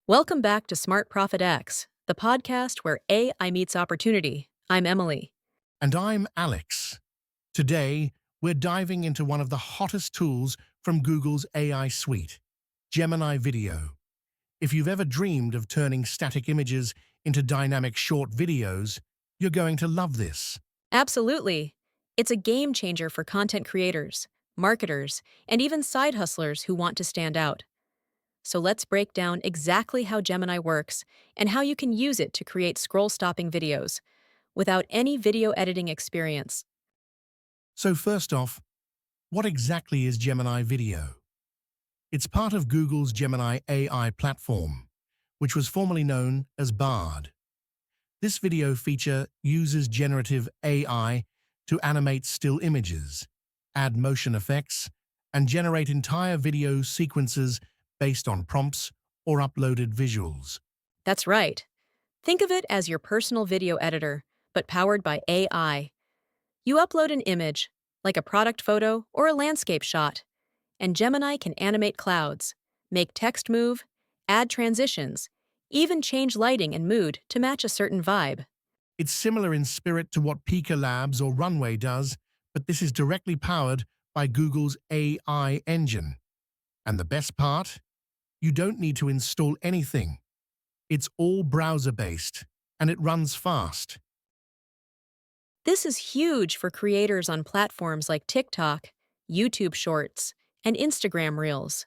Welcome back to Smart Profit X, the podcast where AI meets opportunity. I'm Emily. And I'm Alex. Today, we're diving into one of the hottest tools from Google's AI suite, Gemini Video. If you've ever dreamed of turning static images into dynamic short videos, you're going to love this. Absolutely. It's a game changer for content creators, marketers, and even side hustlers who want to stand out. So let's break down exactly how Gemini works and how you can use it to create scroll-stopping videos without any video editing experience. So first off, what exactly is Gemini Video? It's part of Google's Gemini AI platform, which was formerly known as Bard. This video feature uses generative AI to animate still images, add motion effects, and generate entire video sequences based on prompts or uploaded visuals. That's right. Think of it as your personal video editor, but powered by AI. You upload an image, like a product photo or a landscape shot, and Gemini can animate clouds, make text move, add transitions, even change lighting and mood to match a certain vibe. It's similar in spirit to what Pika Labs or Runway does, but this is directly powered by Google's AI engine. And the best part? You don't need to install anything. It's all browser-based, and it runs fast. This is huge for creators on platforms like TikTok, YouTube Shorts, and Instagram Reels.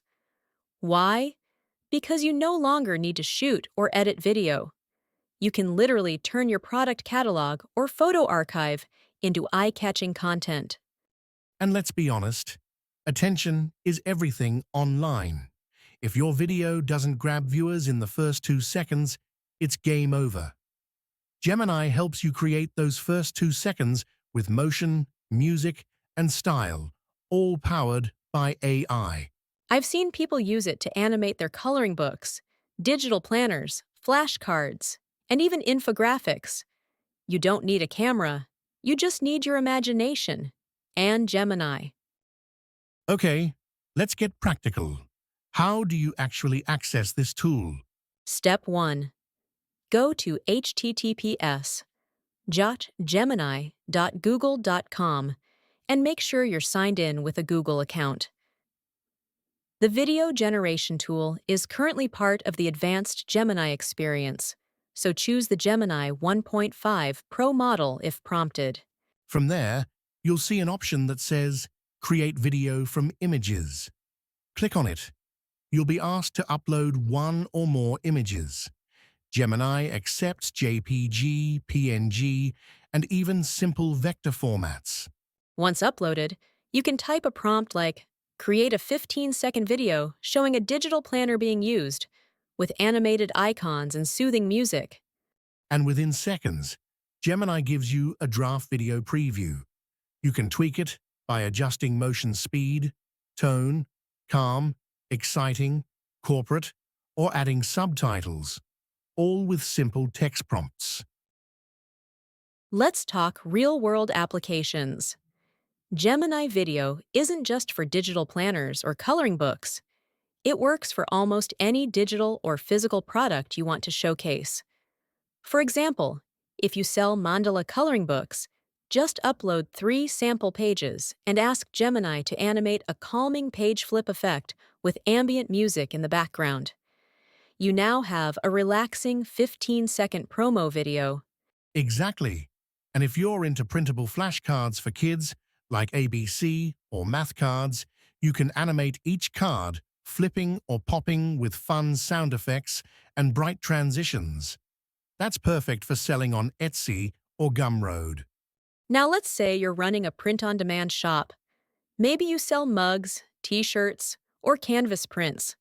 Why? Because you no longer need to shoot or edit video. You can literally turn your product catalog or photo archive into eye-catching content. And let's be honest, attention is everything online. If your video doesn't grab viewers in the first 2 seconds, it's game over. Gemini helps you create those first 2 seconds with motion, music, and style, all powered by AI. I've seen people use it to animate their coloring books, digital planners, flashcards, and even infographics. You don't need a camera, you just need your imagination and Gemini. Okay, let's get practical. How do you actually access this tool? Step 1. Go to https://gemini.google.com and make sure you're signed in with a Google account. The video generation tool is currently part of the advanced Gemini experience, so choose the Gemini 1.5 Pro model if prompted. From there, you'll see an option that says Create Video from Images. Click on it. You'll be asked to upload one or more images. Gemini accepts JPG, PNG, and even simple vector formats. Once uploaded, you can type a prompt like, "Create a 15-second video showing a digital planner being used, with animated icons and soothing music." And within seconds, Gemini gives you a draft video preview. You can tweak it by adjusting motion speed, tone, calm, exciting, corporate, or adding subtitles, all with simple text prompts. Let's talk real-world applications. Gemini Video isn't just for digital planners or coloring books. It works for almost any digital or physical product you want to showcase. For example, if you sell Mandala coloring books, just upload 3 sample pages and ask Gemini to animate a calming page flip effect with ambient music in the background. You now have a relaxing 15-second promo video. Exactly. And if you're into printable flashcards for kids, like ABC or math cards, you can animate each card, flipping or popping with fun sound effects and bright transitions. That's perfect for selling on Etsy or Gumroad. Now let's say you're running a print-on-demand shop. Maybe you sell mugs, t-shirts, or canvas prints.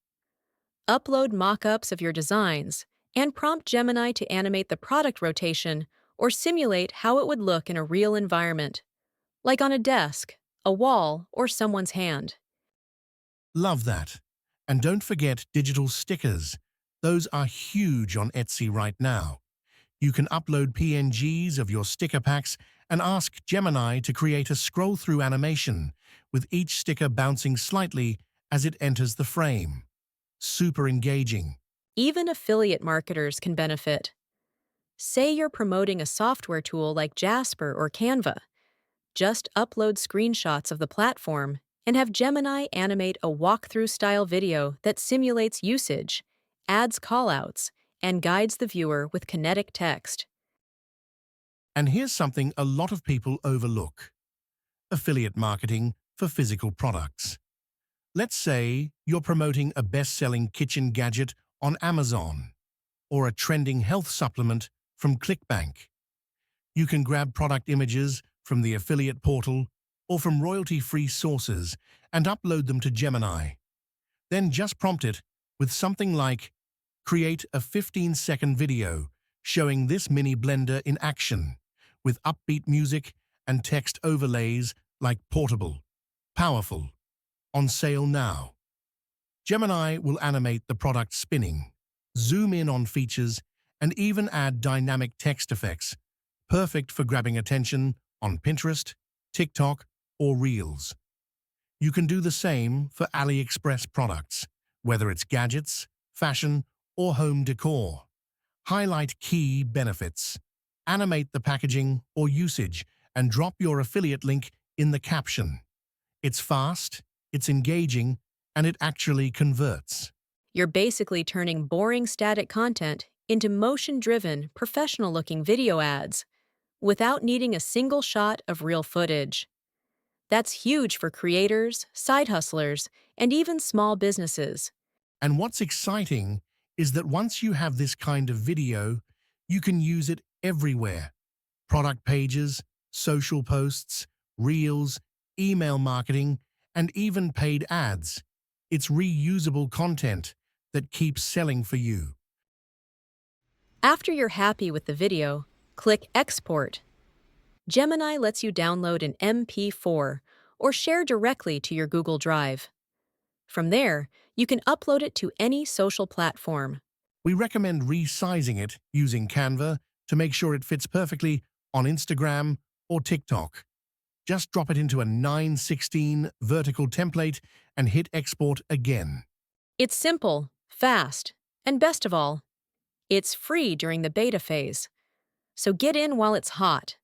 Upload mock-ups of your designs and prompt Gemini to animate the product rotation or simulate how it would look in a real environment, like on a desk, a wall, or someone's hand. Love that. And don't forget digital stickers. Those are huge on Etsy right now. You can upload PNGs of your sticker packs and ask Gemini to create a scroll-through animation, with each sticker bouncing slightly as it enters the frame. Super engaging. Even affiliate marketers can benefit. Say you're promoting a software tool like Jasper or Canva. Just upload screenshots of the platform and have Gemini animate a walkthrough style video that simulates usage, adds callouts, and guides the viewer with kinetic text. And here's something a lot of people overlook: affiliate marketing for physical products. Let's say you're promoting a best-selling kitchen gadget on Amazon or a trending health supplement from ClickBank. You can grab product images from the affiliate portal or from royalty-free sources and upload them to Gemini. Then just prompt it with something like, "Create a 15-second video showing this mini blender in action with upbeat music and text overlays like portable, powerful, on sale now." Gemini will animate the product spinning, zoom in on features, and even add dynamic text effects, perfect for grabbing attention on Pinterest, TikTok, or Reels. You can do the same for AliExpress products, whether it's gadgets, fashion, or home decor. Highlight key benefits, animate the packaging or usage, and drop your affiliate link in the caption. It's fast, it's engaging, and it actually converts. You're basically turning boring static content into motion-driven, professional-looking video ads without needing a single shot of real footage. That's huge for creators, side hustlers, and even small businesses. And what's exciting is that once you have this kind of video, you can use it everywhere: product pages, social posts, reels, email marketing, and even paid ads. It's reusable content that keeps selling for you. After you're happy with the video, click Export. Gemini lets you download an MP4 or share directly to your Google Drive. From there, you can upload it to any social platform. We recommend resizing it using Canva to make sure it fits perfectly on Instagram or TikTok. Just drop it into a 9:16 vertical template and hit export again. It's simple, fast, and best of all, it's free during the beta phase. So get in while it's hot.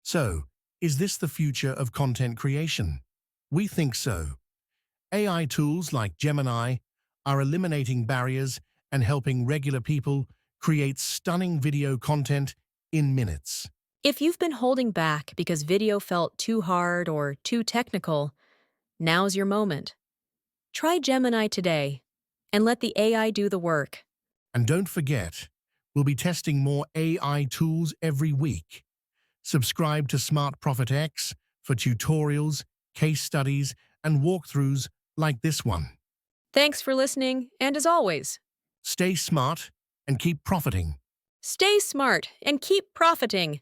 So, is this the future of content creation? We think so. AI tools like Gemini are eliminating barriers and helping regular people create stunning video content in minutes. If you've been holding back because video felt too hard or too technical, now's your moment. Try Gemini today and let the AI do the work. And don't forget, we'll be testing more AI tools every week. Subscribe to Smart Profit X for tutorials, case studies, and walkthroughs like this one. Thanks for listening, and as always, Stay smart and keep profiting. stay smart and keep profiting.